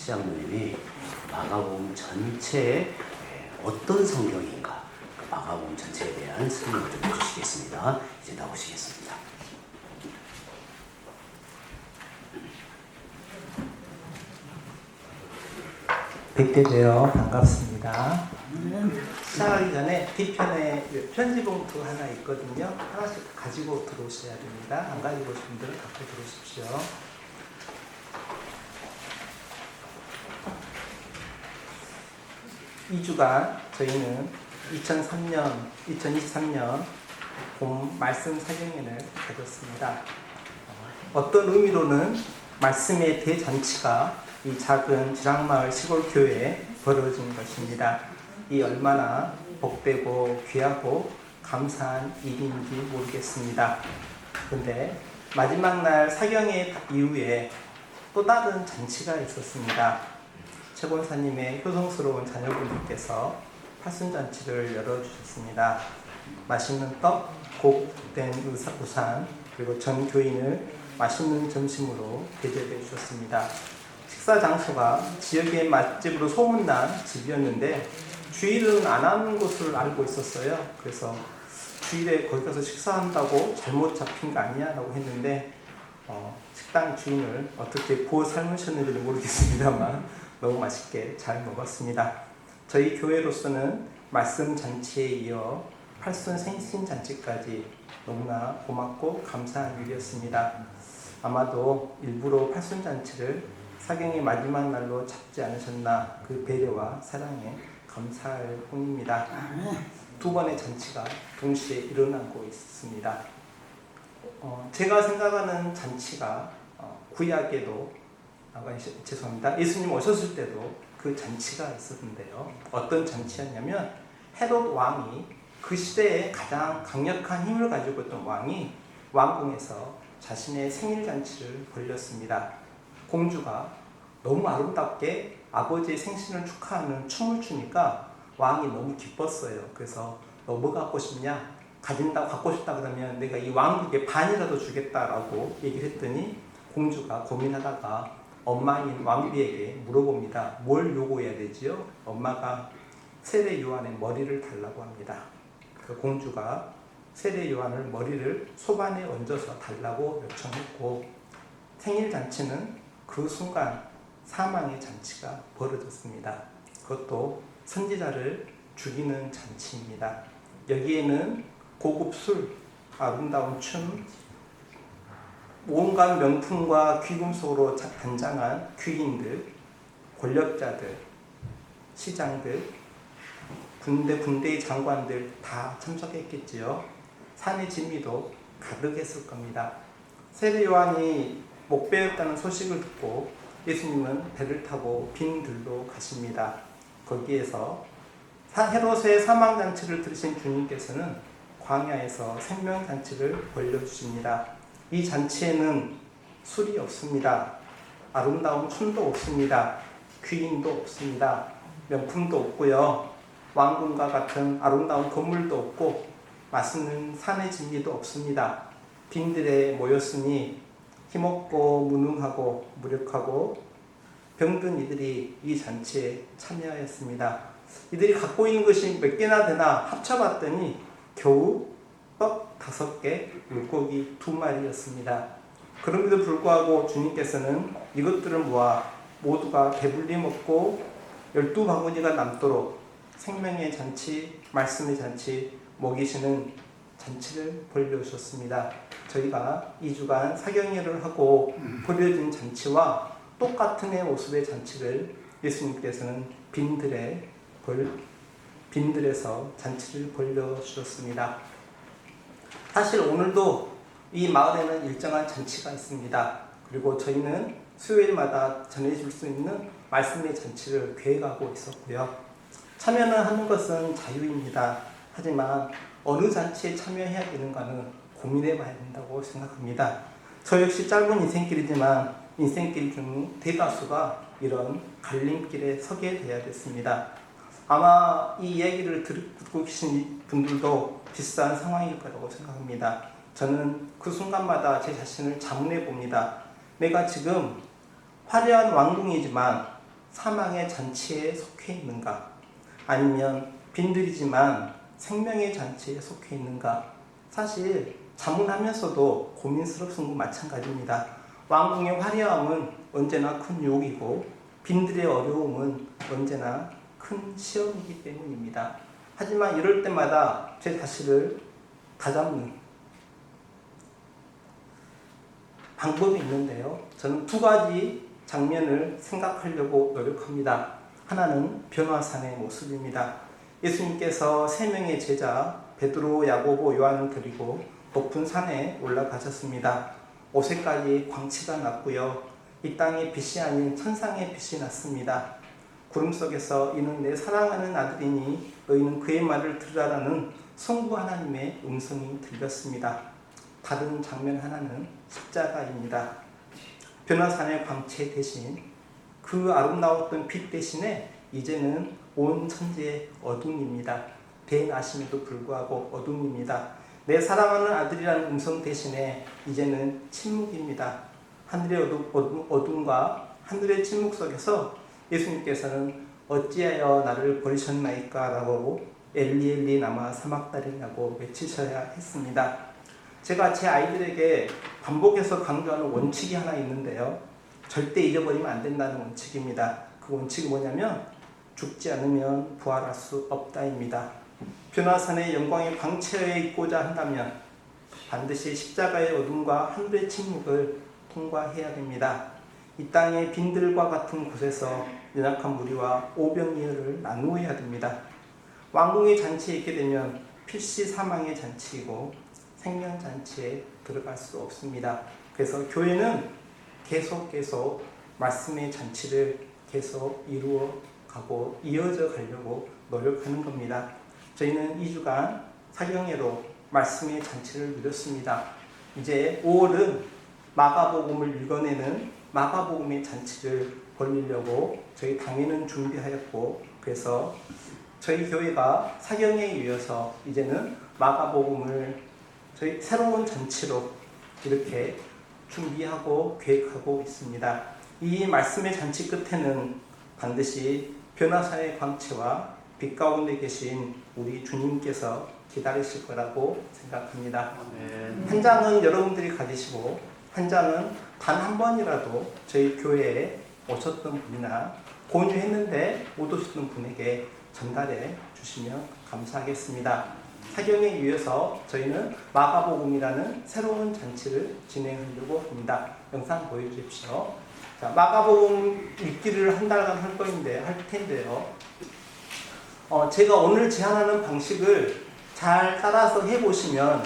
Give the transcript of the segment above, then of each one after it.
시장님이 마가복음 전체에 어떤 성경인가, 그 마가복음 전체에 대한 설명을 좀 해주시겠습니다. 이제 나오시겠습니다. 뵙게 되어 반갑습니다. 시작하기 전에 뒤편에 편지 봉투 하나 있거든요. 하나씩 가지고 들어오셔야 됩니다. 안 가지고 오신 분들은 갖고 들어오십시오. 이 주간 저희는 2023년 봄 말씀 사경연을 가졌습니다. 어떤 의미로는 말씀의 대잔치가 이 작은 지랑마을 시골교회에 벌어진 것입니다. 이 얼마나 복되고 귀하고 감사한 일인지 모르겠습니다. 그런데 마지막 날 사경회 이후에 또 다른 잔치가 있었습니다. 최 권사님의 효성스러운 자녀분들께서 팔순잔치를 열어주셨습니다. 맛있는 떡, 곡된 우산, 그리고 전 교인을 맛있는 점심으로 대접해 주셨습니다. 식사 장소가 지역의 맛집으로 소문난 집이었는데 주일은 안 하는 곳을 알고 있었어요. 그래서 주일에 거기 가서 식사한다고 잘못 잡힌 거 아니야? 라고 했는데 식당 주인을 어떻게 보호 삶으셨는지는 모르겠습니다만 너무 맛있게 잘 먹었습니다. 저희 교회로서는 말씀 잔치에 이어 팔순 생신 잔치까지 너무나 고맙고 감사한 일이었습니다. 아마도 일부러 팔순 잔치를 사경의 마지막 날로 잡지 않으셨나, 그 배려와 사랑에 감사할 뿐입니다. 두 번의 잔치가 동시에 일어나고 있습니다. 제가 생각하는 잔치가 구약에도 죄송합니다. 예수님 오셨을 때도 그 잔치가 있었는데요. 어떤 잔치였냐면 헤롯 왕이 그 시대에 가장 강력한 힘을 가지고 있던 왕이 왕궁에서 자신의 생일 잔치를 벌였습니다. 공주가 너무 아름답게 아버지의 생신을 축하하는 춤을 추니까 왕이 너무 기뻤어요. 그래서 너 뭐 갖고 싶냐? 갖고 싶다 그러면 내가 이 왕국의 반이라도 주겠다라고 얘기를 했더니 공주가 고민하다가 엄마인 왕비에게 물어봅니다. 뭘 요구해야 되지요? 엄마가 세례 요한의 머리를 달라고 합니다. 그 공주가 세례 요한을 머리를 소반에 얹어서 달라고 요청했고, 생일 잔치는 그 순간 사망의 잔치가 벌어졌습니다. 그것도 선지자를 죽이는 잔치입니다. 여기에는 고급 술, 아름다운 춤, 온갖 명품과 귀금속으로 단장한 귀인들, 권력자들, 시장들, 군대의 장관들 다 참석했겠지요. 산의 진미도 가득했을 겁니다. 세례 요한이 못 배웠다는 소식을 듣고 예수님은 배를 타고 빈 들로 가십니다. 거기에서 헤롯의 사망잔치를 들으신 주님께서는 광야에서 생명잔치를 벌려주십니다. 이 잔치에는 술이 없습니다. 아름다운 춤도 없습니다. 귀인도 없습니다. 명품도 없고요. 왕궁과 같은 아름다운 건물도 없고 맛있는 산의 진미도 없습니다. 빈들에 모였으니 힘없고 무능하고 무력하고 병든 이들이 이 잔치에 참여하였습니다. 이들이 갖고 있는 것이 몇 개나 되나 합쳐봤더니 겨우 떡 5개, 물고기 2마리였습니다. 그럼에도 불구하고 주님께서는 이것들을 모아 모두가 배불리 먹고 12바구니가 남도록 생명의 잔치, 말씀의 잔치, 먹이시는 잔치를 벌려주셨습니다. 저희가 2주간 사경회를 하고 벌여진 잔치와 똑같은 모습의 잔치를 예수님께서는 빈들에서 잔치를 벌려주셨습니다. 사실 오늘도 이 마을에는 일정한 잔치가 있습니다. 그리고 저희는 수요일마다 전해줄 수 있는 말씀의 잔치를 계획하고 있었고요. 참여는 하는 것은 자유입니다. 하지만 어느 잔치에 참여해야 되는가는 고민해 봐야 된다고 생각합니다. 저 역시 짧은 인생길이지만 인생길 중 대다수가 이런 갈림길에 서게 돼야 됐습니다. 아마 이 이야기를 듣고 계신 분들도 비슷한 상황일 거라고 생각합니다. 저는 그 순간마다 제 자신을 자문해 봅니다. 내가 지금 화려한 왕궁이지만 사망의 잔치에 속해 있는가? 아니면 빈들이지만 생명의 잔치에 속해 있는가? 사실 자문하면서도 고민스럽은 건 마찬가지입니다. 왕궁의 화려함은 언제나 큰 유혹이고 빈들의 어려움은 언제나 큰 시험이기 때문입니다. 하지만 이럴 때마다 제 자신을 다잡는 방법이 있는데요. 저는 두 가지 장면을 생각하려고 노력합니다. 하나는 변화산의 모습입니다. 예수님께서 세 명의 제자 베드로, 야고보, 요한을 데리고 높은 산에 올라가셨습니다. 오색까지 광채가 났고요. 이 땅의 빛이 아닌 천상의 빛이 났습니다. 구름 속에서 이는 내 사랑하는 아들이니 너희는 그의 말을 들으라라는 성부 하나님의 음성이 들렸습니다. 다른 장면 하나는 십자가입니다. 변화산의 광채 대신 그 아름다웠던 빛 대신에 이제는 온 천지의 어둠입니다. 대낮임에도 불구하고 어둠입니다. 내 사랑하는 아들이라는 음성 대신에 이제는 침묵입니다. 하늘의 어둠과 하늘의 침묵 속에서 예수님께서는 어찌하여 나를 버리셨나이까 라고 엘리 엘리 라마 사막다리라고 외치셔야 했습니다. 제가 제 아이들에게 반복해서 강조하는 원칙이 하나 있는데요. 절대 잊어버리면 안 된다는 원칙입니다. 그 원칙이 뭐냐면 죽지 않으면 부활할 수 없다입니다. 변화산의 영광의 광채에 있고자 한다면 반드시 십자가의 어둠과 하늘의 침묵을 통과해야 됩니다. 이 땅의 빈들과 같은 곳에서 연약한 무리와 오병이어를 나누어야 됩니다. 왕궁의 잔치에 있게 되면 필시 사망의 잔치이고 생명잔치에 들어갈 수 없습니다. 그래서 교회는 계속 말씀의 잔치를 계속 이루어가고 이어져 가려고 노력하는 겁니다. 저희는 2주간 사경회로 말씀의 잔치를 누렸습니다. 이제 5월은 마가복음을 읽어내는 마가복음의 잔치를 벌이려고 저희 당회는 준비하였고, 그래서 저희 교회가 사경회에 이어서 이제는 마가복음을 저희 새로운 잔치로 이렇게 준비하고 계획하고 있습니다. 이 말씀의 잔치 끝에는 반드시 변화산의 광채와 빛 가운데 계신 우리 주님께서 기다리실 거라고 생각합니다. 한 장은 여러분들이 가지시고 한 장은 단 한 번이라도 저희 교회에 오셨던 분이나 공유했는데 못 오셨던 분에게 전달해 주시면 감사하겠습니다. 사경에 이어서 저희는 마가복음이라는 새로운 잔치를 진행하려고 합니다. 영상 보여주십시오. 자, 마가복음 읽기를 한 달간 할 텐데요. 제가 오늘 제안하는 방식을 잘 따라서 해보시면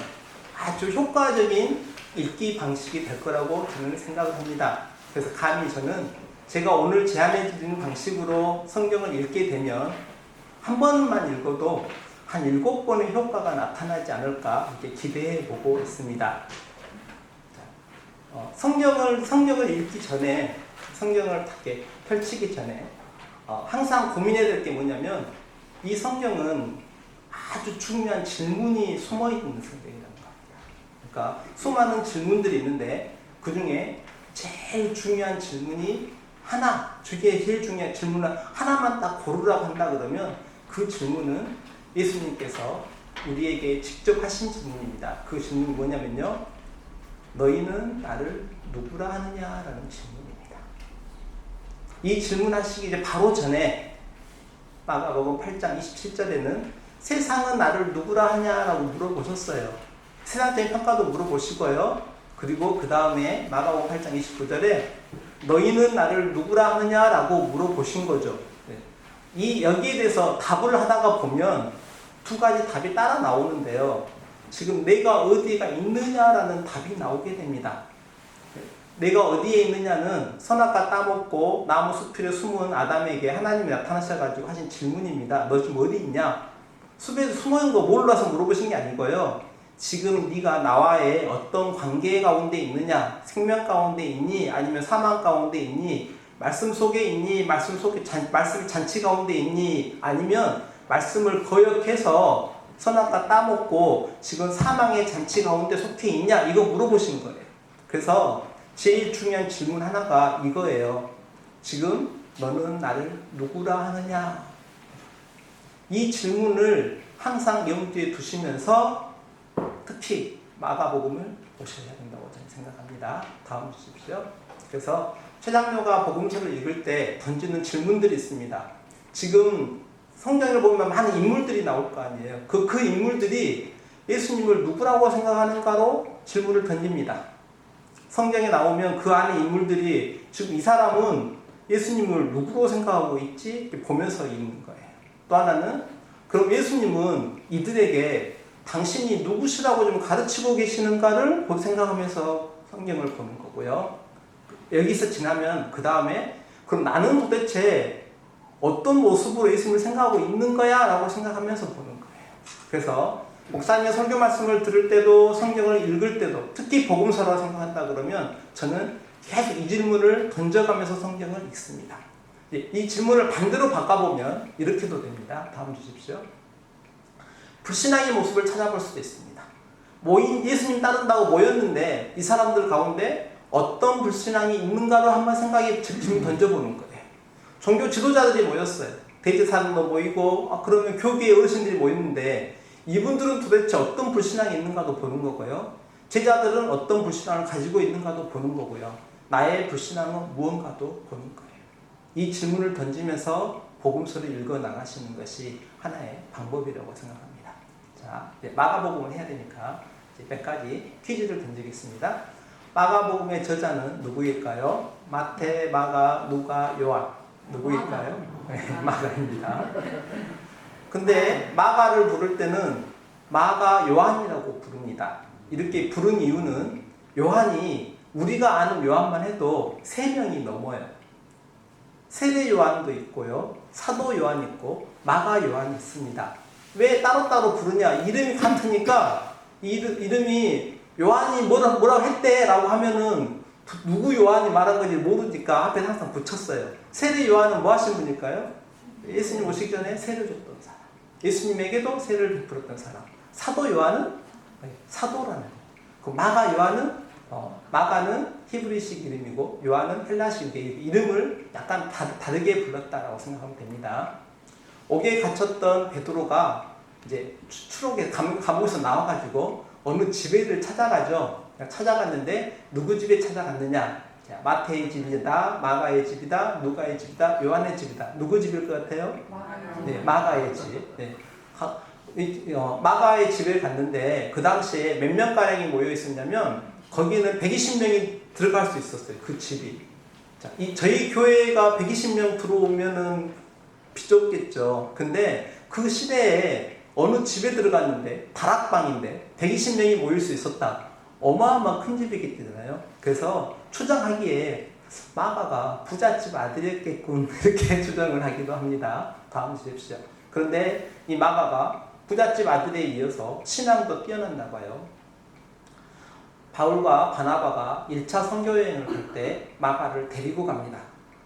아주 효과적인 읽기 방식이 될 거라고 저는 생각을 합니다. 그래서 감히 저는 제가 오늘 제안해 드리는 방식으로 성경을 읽게 되면 한 번만 읽어도 한 7번의 효과가 나타나지 않을까 이렇게 기대해 보고 있습니다. 성경을 읽기 전에, 성경을 이렇게 펼치기 전에 항상 고민해야 될 게 뭐냐면 이 성경은 아주 중요한 질문이 숨어 있는 성경이라는 겁니다. 그러니까 수많은 질문들이 있는데 그 중에 제일 중요한 질문이 하나, 제일 중요한 질문을 하나만 딱 고르라고 한다 그러면 그 질문은 예수님께서 우리에게 직접 하신 질문입니다. 그 질문이 뭐냐면요. 너희는 나를 누구라 하느냐라는 질문입니다. 이 질문하시기 이제 바로 전에 마가복음 8장 27절에는 세상은 나를 누구라 하냐라고 물어보셨어요. 세상적인 평가도 물어보시고요. 그리고 그 다음에 마가복음 8장 29절에 너희는 나를 누구라 하느냐라고 물어보신 거죠. 여기에 대해서 답을 하다가 보면 두 가지 답이 따라 나오는데요. 지금 내가 어디가 있느냐라는 답이 나오게 됩니다. 내가 어디에 있느냐는 선악과 따먹고 나무 숲에 숨은 아담에게 하나님이 나타나셔가지고 하신 질문입니다. 너 지금 어디 있냐? 숲에 숨어있는 거 몰라서 물어보신 게 아니고요. 지금 네가 나와의 어떤 관계 가운데 있느냐? 생명 가운데 있니? 아니면 사망 가운데 있니? 말씀 속에 있니? 말씀의 잔치 가운데 있니? 아니면 말씀을 거역해서 선악과 따먹고 지금 사망의 잔치 가운데 속해 있냐? 이거 물어보신 거예요. 그래서 제일 중요한 질문 하나가 이거예요. 지금 너는 나를 누구라 하느냐? 이 질문을 항상 염두에 두시면서 특히 마가복음을 보셔야 된다고 저는 생각합니다. 다음 주십시오. 그래서 최장로가 복음서를 읽을 때 던지는 질문들이 있습니다. 지금 성경을 보면 많은 인물들이 나올 거 아니에요. 그 인물들이 예수님을 누구라고 생각하는가로 질문을 던집니다. 성경에 나오면 그 안에 인물들이 지금 이 사람은 예수님을 누구로 생각하고 있지? 이렇게 보면서 읽는 거예요. 또 하나는 그럼 예수님은 이들에게 당신이 누구시라고 좀 가르치고 계시는가를 생각하면서 성경을 보는 거고요. 여기서 지나면 그 다음에 그럼 나는 도대체 어떤 모습으로 예수님을 생각하고 있는 거야? 라고 생각하면서 보는 거예요. 그래서 목사님의 설교 말씀을 들을 때도 성경을 읽을 때도 특히 복음서라고 생각한다 그러면 저는 계속 이 질문을 던져가면서 성경을 읽습니다. 이 질문을 반대로 바꿔보면 이렇게도 됩니다. 다음 주십시오. 불신앙의 모습을 찾아볼 수도 있습니다. 예수님 따른다고 모였는데 이 사람들 가운데 어떤 불신앙이 있는가를 한번 질문 던져보는 거예요. 종교 지도자들이 모였어요. 대제사장도 모이고 그러면 교계의 어르신들이 모였는데 이분들은 도대체 어떤 불신앙이 있는가도 보는 거고요. 제자들은 어떤 불신앙을 가지고 있는가도 보는 거고요. 나의 불신앙은 무언가도 보는 거예요. 이 질문을 던지면서 복음서를 읽어 나가시는 것이 하나의 방법이라고 생각합니다. 자, 마가복음을 해야 되니까 몇 가지 퀴즈를 던지겠습니다. 마가복음의 저자는 누구일까요? 마태, 마가, 누가, 요한. 누구일까요? 네, 마가입니다. 근데 마가를 부를 때는 마가 요한이라고 부릅니다. 이렇게 부른 이유는 요한이 우리가 아는 요한만 해도 3명이 넘어요. 세례 요한도 있고요. 사도 요한 있고 마가 요한이 있습니다. 왜 따로따로 부르냐? 이름이 같으니까 이름이 요한이 뭐라고 했대 라고 하면은 누구 요한이 말한 건지 모르니까 앞에 항상 붙였어요. 세례 요한은 뭐 하신 분일까요? 예수님 오시기 전에 세례를 줬던 사람. 예수님에게도 세례를 베풀었던 사람. 사도 요한은 사도라는 거예요. 그 마가 요한은 마가는 히브리식 이름이고 요한은 헬라식 이름을 약간 다르게 불렀다라고 생각하면 됩니다. 옥에 갇혔던 베드로가 이제 추록에 감옥에서 나와가지고 어느 집에를 찾아가죠. 찾아갔는데 누구 집에 찾아갔느냐? 자, 마태의 집이다, 마가의 집이다, 누가의 집이다, 요한의 집이다. 누구 집일 것 같아요? 네, 마가의 집. 네. 마가의 집에 갔는데 그 당시에 몇 명가량이 모여 있었냐면 거기는 120명이 들어갈 수 있었어요. 그 집이. 자, 저희 교회가 120명 들어오면은 비좁겠죠. 근데 그 시대에 어느 집에 들어갔는데 다락방인데 120명이 모일 수 있었다. 어마어마한 큰 집이겠잖아요. 그래서 추정하기에 마가가 부잣집 아들이었겠군 이렇게 추정을 하기도 합니다. 다음 주십시오. 그런데 이 마가가 부잣집 아들에 이어서 신앙도 뛰어났나 봐요. 바울과 바나바가 1차 선교여행을 갈 때 마가를 데리고 갑니다.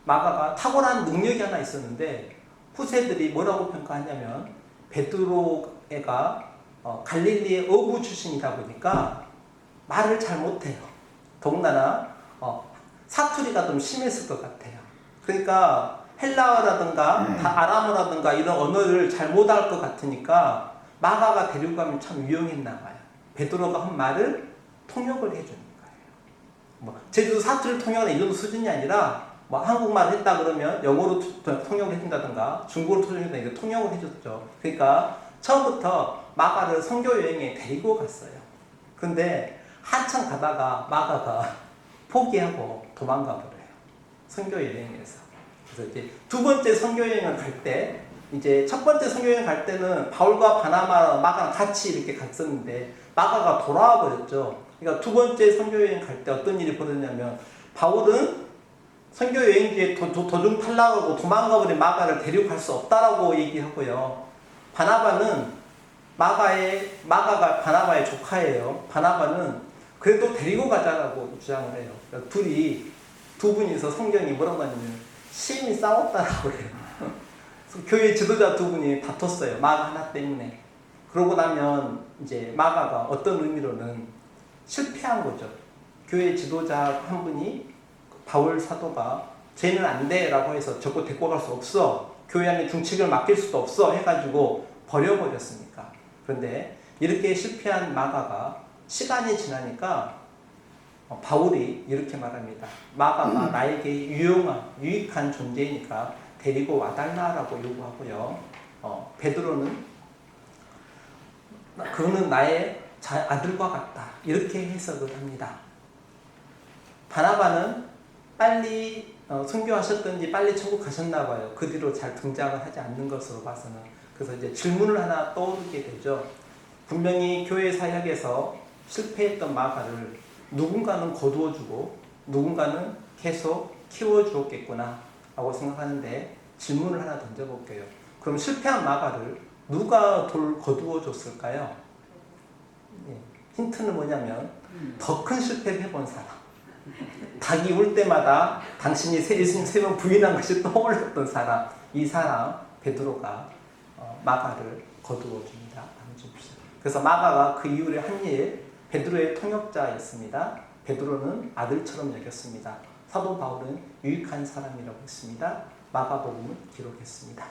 마가가 탁월한 능력이 하나 있었는데 후세들이 뭐라고 평가하냐면 베드로가 갈릴리의 어부 출신이다 보니까 말을 잘 못해요. 더군다나 사투리가 좀 심했을 것 같아요. 그러니까 헬라어라든가 아람어라든가 이런 언어를 잘 못할 것 같으니까 마가가 데리고 가면 참 유용했나 봐요. 베드로가 한 말을 통역을 해주는 거예요. 제주도 사투리 통역은 이 정도 수준이 아니라 한국말을 했다 그러면 영어로 통역을 해준다든가 중국어로 통역을 해줬죠. 그러니까 처음부터 마가를 선교 여행에 데리고 갔어요. 근데 한참 가다가 마가가 포기하고 도망가 버려요. 선교 여행에서. 그래서 이제 두 번째 선교 여행을 갈 때, 이제 첫 번째 선교 여행 갈 때는 바울과 바나바, 마가랑 같이 이렇게 갔었는데 마가가 돌아와 버렸죠. 그러니까 두 번째 선교 여행 갈 때 어떤 일이 벌어졌냐면 바울은 선교 여행지에 도중 탈락하고 도망가 버린 마가를 데리고 갈 수 없다라고 얘기하고요. 바나바는 마가가 바나바의 조카예요. 바나바는 그래도 데리고 가자라고 주장을 해요. 그러니까 두 분이서 성경이 뭐라고 하냐면 심히 싸웠다라고 해요. 교회 지도자 두 분이 다퉜어요. 마가 하나 때문에. 그러고 나면 이제 마가가 어떤 의미로는 실패한 거죠. 교회 지도자 한 분이 바울 사도가 쟤는 안 돼라고 해서 저거 데리고 갈 수 없어. 교회 안에 중책을 맡길 수도 없어 해가지고 버려버렸으니까. 그런데 이렇게 실패한 마가가 시간이 지나니까 바울이 이렇게 말합니다. 마가가 나에게 유익한 존재이니까 데리고 와달라라고 요구하고요. 베드로는 그는 나의 아들과 같다. 이렇게 해석을 합니다. 바나바는 빨리 순교하셨든지 빨리 천국 가셨나 봐요. 그 뒤로 잘 등장을 하지 않는 것으로 봐서는. 그래서 이제 질문을 하나 떠오르게 되죠. 분명히 교회 사역에서 실패했던 마가를 누군가는 거두어주고 누군가는 계속 키워주었겠구나 라고 생각하는데 질문을 하나 던져볼게요. 그럼 실패한 마가를 누가 거두어 줬을까요? 힌트는 뭐냐면 더 큰 실패를 해본 사람. 닭이 울 때마다 당신이 예수님 3번 부인한 것이 떠올랐던 사람. 이 사람 베드로가 마가를 거두어 줍니다. 그래서 마가가 그 이후에 한 일 베드로의 통역자였습니다. 베드로는 아들처럼 여겼습니다. 사도 바울은 유익한 사람이라고 했습니다. 마가복음을 기록했습니다.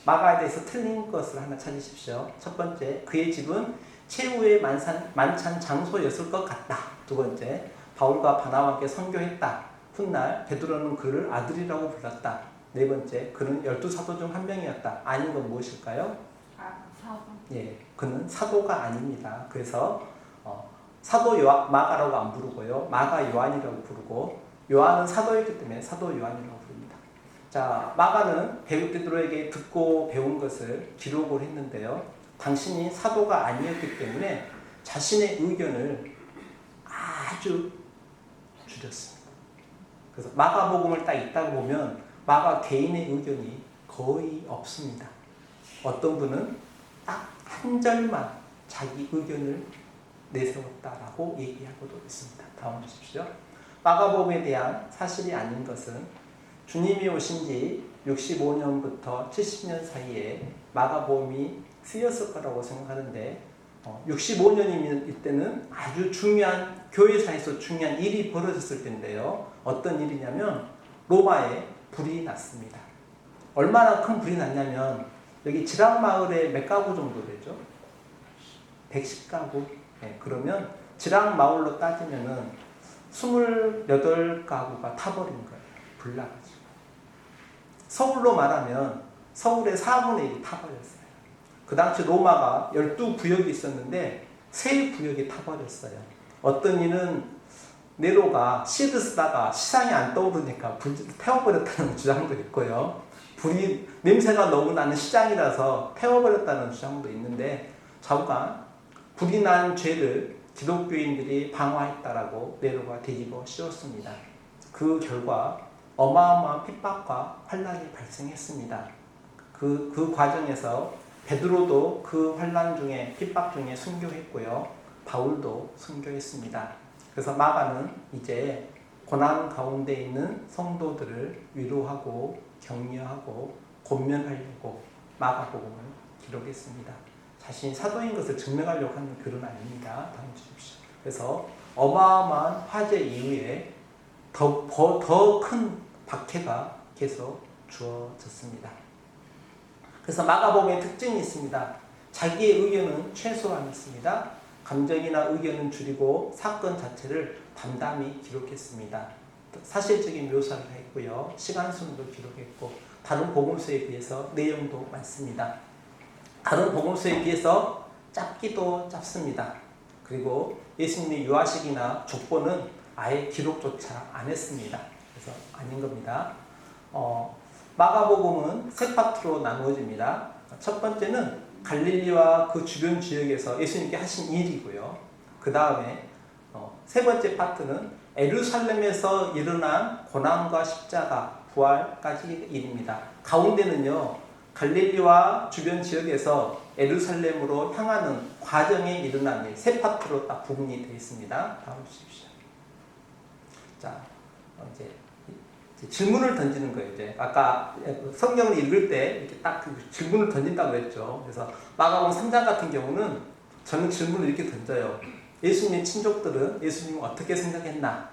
마가에 대해서 틀린 것을 하나 찾으십시오. 첫 번째, 그의 집은 최후의 만찬 장소였을 것 같다. 두 번째, 바울과 바나바와 함께 선교했다. 훗날 베드로는 그를 아들이라고 불렀다. 네 번째, 그는 12사도 중 한 명이었다. 아닌 건 무엇일까요? 사도. 예, 그는 사도가 아닙니다. 그래서 사도 마가라고 안 부르고요. 마가 요한이라고 부르고 요한은 사도였기 때문에 사도 요한이라고 부릅니다. 자, 마가는 베드로에게 듣고 배운 것을 기록을 했는데요. 당신이 사도가 아니었기 때문에 자신의 의견을 아주 줄였습니다. 그래서 마가복음을 딱 읽다 보면 마가 개인의 의견이 거의 없습니다. 어떤 분은 딱 한 절만 자기 의견을 내세웠다라고 얘기하고도 있습니다. 다음 주십시오. 마가복음에 대한 사실이 아닌 것은 주님이 오신 지 65년부터 70년 사이에 마가복음이 쓰였을 거라고 생각하는데 65년이면 이때는 아주 중요한 교회사에서 중요한 일이 벌어졌을 텐데요. 어떤 일이냐면 로마에 불이 났습니다. 얼마나 큰 불이 났냐면 여기 지랑마을에 몇 가구 정도 되죠? 110가구. 네, 그러면 지랑마을로 따지면은 28가구가 타버린 거예요. 불 나가지고. 서울로 말하면 서울의 4분의 1이 타버렸어요. 그 당시 로마가 12구역이 있었는데 3구역이 타버렸어요. 어떤 이는 네로가 시드 쓰다가 시상이 안 떠오르니까 불 태워버렸다는 주장도 있고요. 불이 냄새가 너무 나는 시장이라서 태워버렸다는 주장도 있는데 좌우간 불이 난 죄를 기독교인들이 방화했다라고 네로가 뒤집어 씌웠습니다. 그 결과 어마어마한 핍박과 환란이 발생했습니다. 그 과정에서 베드로도 그 환란 중에 핍박 중에 순교했고요. 바울도 순교했습니다. 그래서 마가는 이제 고난 가운데 있는 성도들을 위로하고 격려하고 권면하려고 마가복음을 기록했습니다. 자신이 사도인 것을 증명하려고 하는 글은 아닙니다. 다음 주십시오. 그래서 어마어마한 화재 이후에 더 큰 박해가 계속 주어졌습니다. 그래서 마가복음의 특징이 있습니다. 자기의 의견은 최소화했습니다. 감정이나 의견은 줄이고 사건 자체를 담담히 기록했습니다. 사실적인 묘사를 했고요. 시간순도 기록했고 다른 복음서에 비해서 내용도 많습니다. 다른 복음서에 비해서 짧기도 짧습니다. 그리고 예수님의 유아식이나 족보는 아예 기록조차 안 했습니다. 그래서 아닌 겁니다. 마가복음은 세 파트로 나누어집니다. 첫 번째는 갈릴리와 그 주변 지역에서 예수님께 하신 일이고요. 그 다음에 세 번째 파트는 예루살렘에서 일어난 고난과 십자가, 부활까지 일입니다. 가운데는요, 갈릴리와 주변 지역에서 예루살렘으로 향하는 과정에 일어난 일, 세 파트로 딱 구분이 되어 있습니다. 다음 주십시오. 자, 이제 질문을 던지는 거예요. 이제 아까 성경을 읽을 때 이렇게 딱 질문을 던진다고 했죠. 그래서 마가복음 3장 같은 경우는 저는 질문을 이렇게 던져요. 예수님의 친족들은 예수님을 어떻게 생각했나?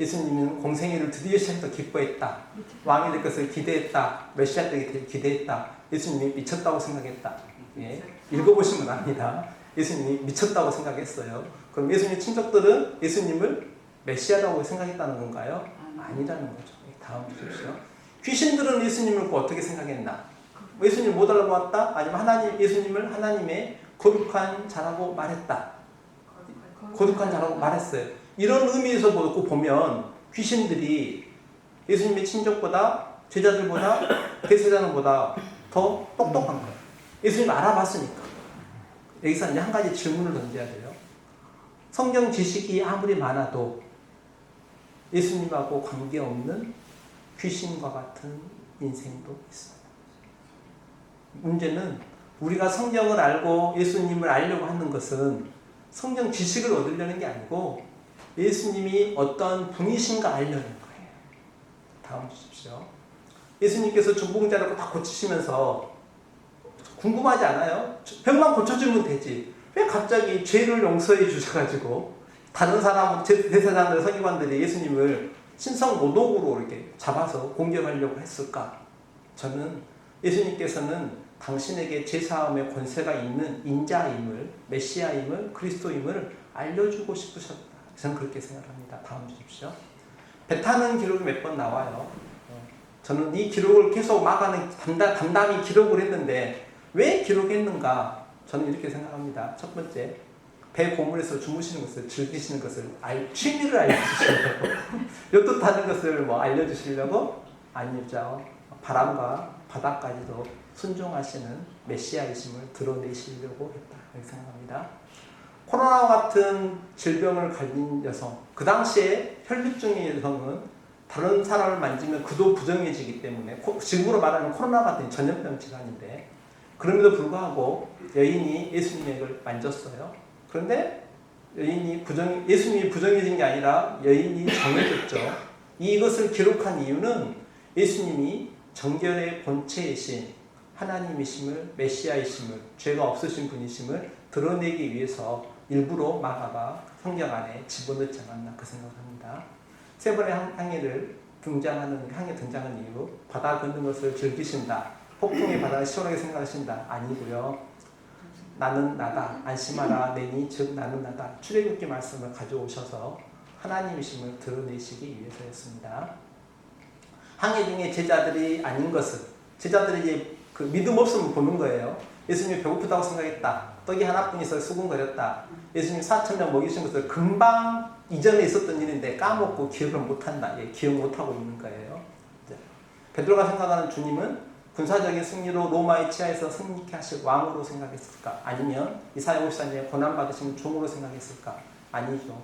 예수님은 공생애를 드디어 시작해서 기뻐했다. 왕이 될 것을 기대했다. 메시아 되기 기대했다. 예수님이 미쳤다고 생각했다. 예. 읽어보시면 압니다. 예수님이 미쳤다고 생각했어요. 그럼 예수님 친척들은 예수님을 메시아라고 생각했다는 건가요? 아니라는 거죠. 다음 보십시오. 귀신들은 예수님을 어떻게 생각했나? 예수님 못 알아보았다? 아니면 예수님을 하나님의 거룩한 자라고 말했다. 거룩한 자라고 말했어요. 이런 의미에서 보면 귀신들이 예수님의 친족보다 제자들보다 대제자들보다 더 똑똑한 거예요. 예수님 알아봤으니까. 여기서 이제 한 가지 질문을 던져야 돼요. 성경 지식이 아무리 많아도 예수님하고 관계없는 귀신과 같은 인생도 있어요. 문제는 우리가 성경을 알고 예수님을 알려고 하는 것은 성경 지식을 얻으려는 게 아니고 예수님이 어떤 분이신가 알려는 거예요. 다음 주십시오. 예수님께서 중풍자를 다 고치시면서 궁금하지 않아요? 병만 고쳐주면 되지. 왜 갑자기 죄를 용서해 주셔가지고 다른 사람, 대사장들, 서기관들이 예수님을 신성모독으로 이렇게 잡아서 공격하려고 했을까? 저는 예수님께서는 당신에게 죄사함의 권세가 있는 인자임을, 메시아임을, 그리스도임을 알려주고 싶으셨다. 저는 그렇게 생각합니다. 다음 주십시오. 배 타는 기록이 몇 번 나와요. 저는 이 기록을 계속 막아는 담담히 기록을 했는데 왜 기록했는가? 저는 이렇게 생각합니다. 첫 번째, 배 고물에서 주무시는 것을 즐기시는 것을 취미를 알려주시려고 요트 타는 것을 알려주시려고 아니죠. 바람과 바다까지도 순종하시는 메시아이심을 드러내시려고 했다. 이렇게 생각합니다. 코로나와 같은 질병을 가진 여성, 그 당시에 혈류증의 여성은 다른 사람을 만지면 그도 부정해지기 때문에 지금으로 말하면 코로나 같은 전염병 질환인데 그럼에도 불구하고 여인이 예수님을 만졌어요. 그런데 예수님이 부정해진 게 아니라 여인이 정해졌죠. 이것을 기록한 이유는 예수님이 정결의 본체이신 하나님이심을, 메시아이심을, 죄가 없으신 분이심을 드러내기 위해서 일부러 마가가 성경 안에 집어넣지 않았나 그 생각합니다. 세 번의 항해 등장하는 이유, 바다 걷는 것을 즐기신다. 폭풍의 바다를 시원하게 생각하신다. 아니고요. 나는 나다. 안심하라. 내니 즉 나는 나다. 출애굽기 말씀을 가져오셔서 하나님이심을 드러내시기 위해서였습니다. 항해 중에 제자들이 아닌 것은 제자들이 이제 그 믿음 없으면 보는 거예요. 예수님이 배고프다고 생각했다. 떡이 하나뿐 있어 수군거렸다. 예수님 4,000명 먹이신 것을 금방 이전에 있었던 일인데 까먹고 기억을 못한다. 기억 못하고 있는 거예요. 베드로가 생각하는 주님은 군사적인 승리로 로마의 치하에서 승리케 하실 왕으로 생각했을까? 아니면 이사야 54년에 고난받으신 종으로 생각했을까? 아니죠.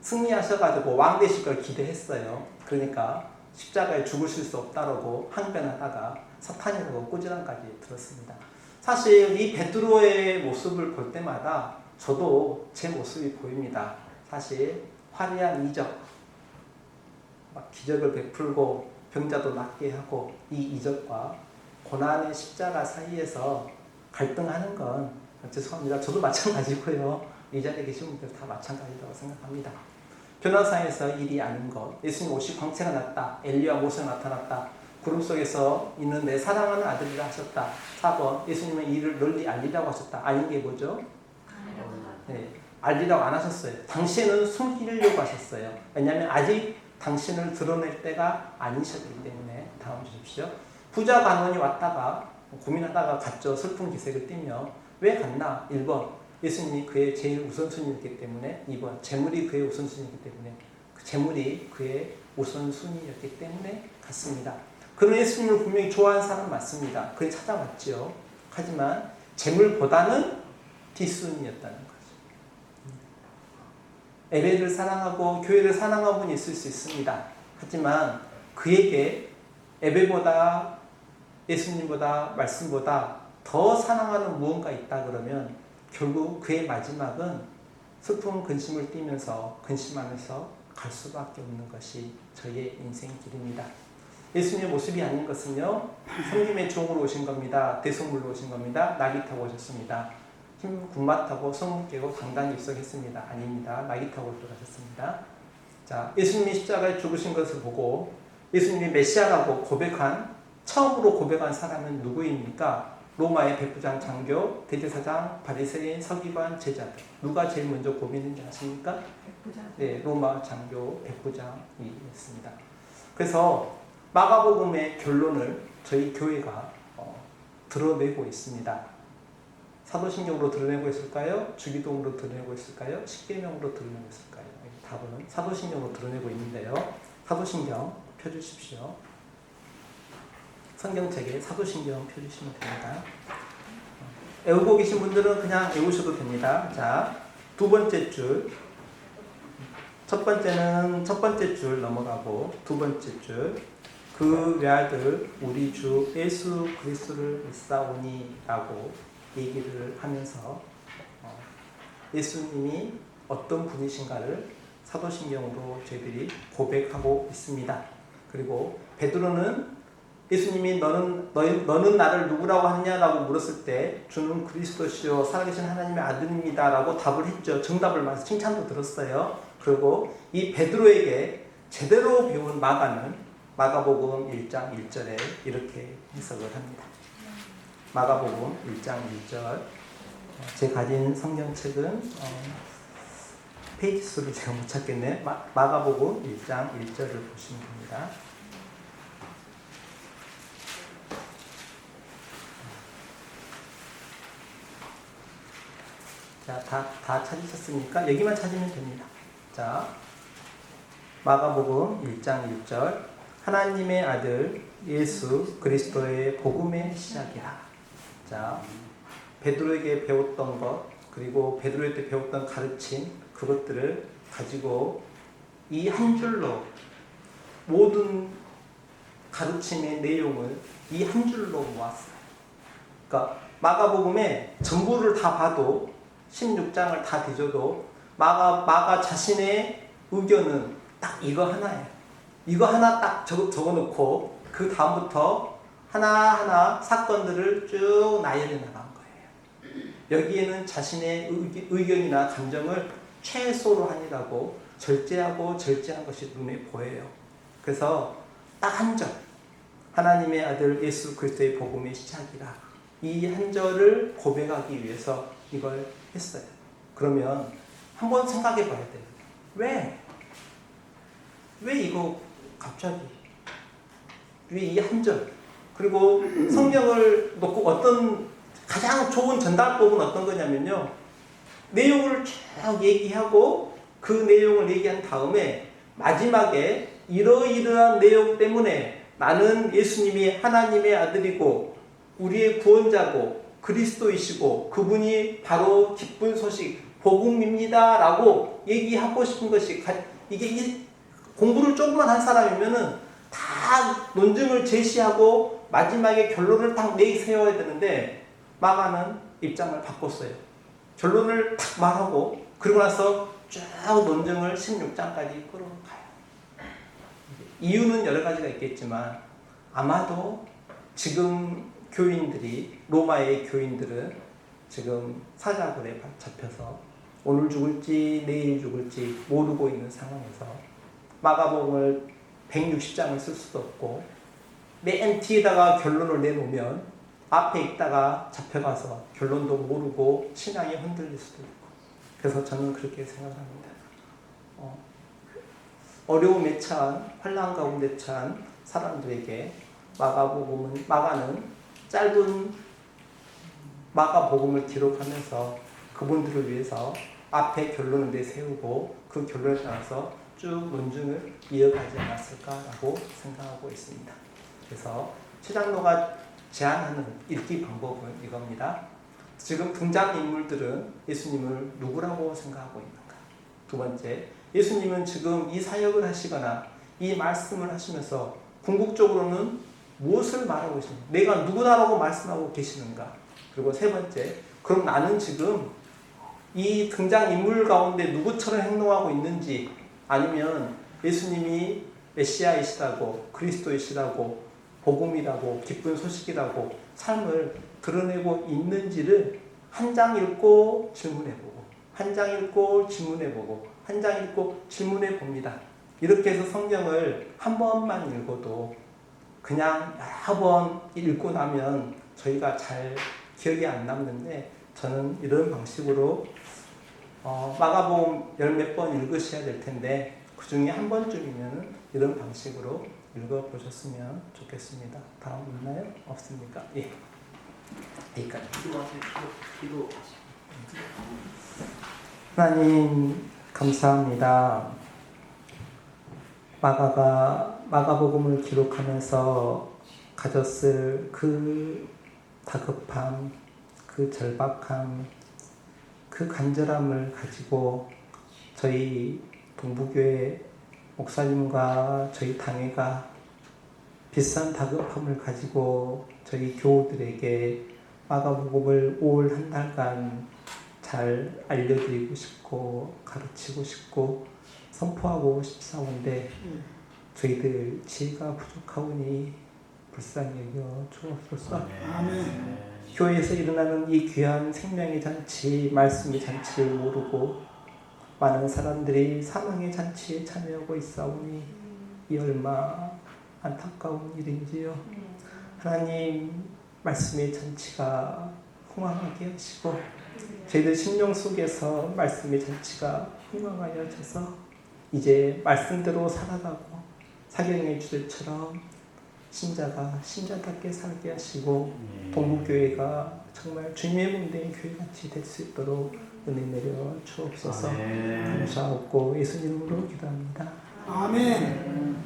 승리하셔가지고 왕 되실 걸 기대했어요. 그러니까 십자가에 죽으실 수 없다라고 항변하다가 사탄이라고 꾸지람까지 들었습니다. 사실 이 베드로의 모습을 볼 때마다 저도 제 모습이 보입니다. 사실 화려한 이적, 막 기적을 베풀고 병자도 낫게 하고 이 이적과 고난의 십자가 사이에서 갈등하는 건 죄송합니다. 저도 마찬가지고요. 이 자리에 계신 분들 다 마찬가지라고 생각합니다. 변화상에서 일이 아닌 것, 예수님 옷이 광채가 났다. 엘리야 모세가 나타났다. 구름 속에서 있는 내 사랑하는 아들이라 하셨다. 4번 예수님은 이를 널리 알리라고 하셨다. 아닌 게 뭐죠? 네, 알리라고 안 하셨어요. 당시에는 숨기려고 하셨어요. 왜냐하면 아직 당신을 드러낼 때가 아니셨기 때문에. 다음 주십시오. 부자 간원이 왔다가 고민하다가 갔죠. 슬픈 기색을 띠며. 왜 갔나? 1번 예수님이 그의 제일 우선순위였기 때문에. 2번 재물이 그의 우선순위였기 때문에. 재물이 그의 우선순위였기 때문에 갔습니다. 그런 예수님을 분명히 좋아하는 사람 맞습니다. 그게 찾아왔죠. 하지만 재물보다는 뒷순위였다는 거죠. 예배를 사랑하고 교회를 사랑하는 분이 있을 수 있습니다. 하지만 그에게 예배보다 예수님보다 말씀보다 더 사랑하는 무언가 있다 그러면 결국 그의 마지막은 슬픔 근심을 띠면서 근심하면서 갈 수밖에 없는 것이 저의 인생길입니다. 예수님의 모습이 아닌 것은요, 성김의 종으로 오신 겁니다. 대성물로 오신 겁니다. 나귀 타고 오셨습니다. 흰 군마 타고 성문 깨고 강단에 입성했습니다. 아닙니다. 나귀 타고 돌아가셨습니다. 자, 예수님이 십자가에 죽으신 것을 보고 예수님이 메시아라고 처음으로 고백한 사람은 누구입니까? 로마의 백부장, 장교, 대제사장, 바리새인, 서기관, 제자들. 누가 제일 먼저 고백했는지 아십니까? 백부장. 네, 로마 장교 백부장이었습니다. 그래서 마가복음의 결론을 저희 교회가 드러내고 있습니다. 사도신경으로 드러내고 있을까요? 주기도문으로 드러내고 있을까요? 십계명으로 드러내고 있을까요? 답은 사도신경으로 드러내고 있는데요. 사도신경 펴주십시오. 성경책에 사도신경 펴주시면 됩니다. 외우고 계신 분들은 그냥 외우셔도 됩니다. 자, 두 번째 줄. 첫 번째 줄 넘어가고 두 번째 줄. 그 외아들 우리 주 예수 그리스도를 믿사오니라고 얘기를 하면서 예수님이 어떤 분이신가를 사도신경으로 저희들이 고백하고 있습니다. 그리고 베드로는 예수님이 너는 나를 누구라고 하느냐라고 물었을 때 주는 그리스도시요 살아계신 하나님의 아들입니다라고 답을 했죠. 정답을 말해서 칭찬도 들었어요. 그리고 이 베드로에게 제대로 배운 마가는 마가복음 1장 1절에 이렇게 해석을 합니다. 마가복음 1장 1절. 제 가진 성경책은 페이지 수를 제가 못 찾겠네. 마가복음 1장 1절을 보시면 됩니다. 자, 다 찾으셨습니까? 여기만 찾으면 됩니다. 자, 마가복음 1장 1절. 하나님의 아들 예수 그리스도의 복음의 시작이라. 자, 베드로에게 배웠던 것, 그리고 베드로에게 배웠던 가르침, 그것들을 가지고 이 한 줄로 모든 가르침의 내용을 이 한 줄로 모았어요. 그러니까 마가복음에 전부를 다 봐도 16장을 다 뒤져도 마가 자신의 의견은 딱 이거 하나예요. 이거 하나 딱 적어놓고 그 다음부터 하나하나 사건들을 쭉 나열해 나간 거예요. 여기에는 자신의 의견이나 감정을 최소로 하니라고 절제한 것이 눈에 보여요. 그래서 딱 한 절, 하나님의 아들 예수 그리스도의 복음의 시작이라. 이 한 절을 고백하기 위해서 이걸 했어요. 그러면 한번 생각해 봐야 돼요. 왜 이거 갑자기? 왜 이 한 절? 그리고 성경을 놓고 어떤 가장 좋은 전달법은 어떤 거냐면요. 내용을 쭉 얘기하고 그 내용을 얘기한 다음에 마지막에 이러이러한 내용 때문에 나는 예수님이 하나님의 아들이고 우리의 구원자고 그리스도이시고 그분이 바로 기쁜 소식 복음입니다 라고 얘기하고 싶은 것이 이게 공부를 조금만 한 사람이면은 다 논증을 제시하고 마지막에 결론을 딱 내세워야 되는데 마가는 입장을 바꿨어요. 결론을 딱 말하고 그러고 나서 쭉 논증을 16장까지 끌어가요. 이유는 여러 가지가 있겠지만 아마도 지금 교인들이 로마의 교인들은 지금 사자굴에 잡혀서 오늘 죽을지 내일 죽을지 모르고 있는 상황에서 마가복음을 160장을 쓸 수도 없고 맨 뒤에다가 결론을 내놓으면 앞에 있다가 잡혀가서 결론도 모르고 신앙이 흔들릴 수도 있고 그래서 저는 그렇게 생각합니다. 어려움에 처한 환난 가운데 처한 사람들에게 마가는 짧은 마가복음을 기록하면서 그분들을 위해서 앞에 결론을 내세우고 그 결론에 따라서 쭉 논증을 이어가지 않았을까라고 생각하고 있습니다. 그래서 최장로가 제안하는 읽기 방법은 이겁니다. 지금 등장인물들은 예수님을 누구라고 생각하고 있는가? 두 번째, 예수님은 지금 이 사역을 하시거나 이 말씀을 하시면서 궁극적으로는 무엇을 말하고 계십니까? 내가 누구다라고 말씀하고 계시는가? 그리고 세 번째, 그럼 나는 지금 이 등장인물 가운데 누구처럼 행동하고 있는지 아니면 예수님이 메시아이시라고 그리스도이시라고 복음이라고 기쁜 소식이라고 삶을 드러내고 있는지를 한 장 읽고 질문해보고 한 장 읽고 질문해보고 한 장 읽고 질문해 봅니다. 이렇게 해서 성경을 한 번만 읽어도 그냥 여러 번 읽고 나면 저희가 잘 기억이 안 남는데 저는 이런 방식으로 마가복음 열 몇 번 읽으셔야 될 텐데 그 중에 한 번쯤이면 이런 방식으로 읽어보셨으면 좋겠습니다. 다음 있나요? 없습니까? 예. 여기까지. 기도. 하나님 감사합니다. 마가복음을 기록하면서 가졌을 그 다급함, 그 절박함, 그 간절함을 가지고 저희 동부교회 목사님과 저희 당회가 비슷한 다급함을 가지고 저희 교우들에게 마가복음을 올 한 달간 잘 알려드리고 싶고 가르치고 싶고 선포하고 싶사온데 저희들 지혜가 부족하오니 불쌍히 여겨 주옵소서. 아멘. 교회에서 일어나는 이 귀한 생명의 잔치, 말씀의 잔치를 모르고 많은 사람들이 사망의 잔치에 참여하고 있사오니 이 얼마 안타까운 일인지요. 하나님 말씀의 잔치가 흥황하게 하시고 저희들 심령 속에서 말씀의 잔치가 흥황하여져서 이제 말씀대로 살아가고 사경의 주들처럼 신자가 신자답게 살게 하시고 동부교회가 정말 주님의 몸된 교회같이 될 수 있도록 은혜 내려 주옵소서. 감사하고 예수님으로 기도합니다. 아멘.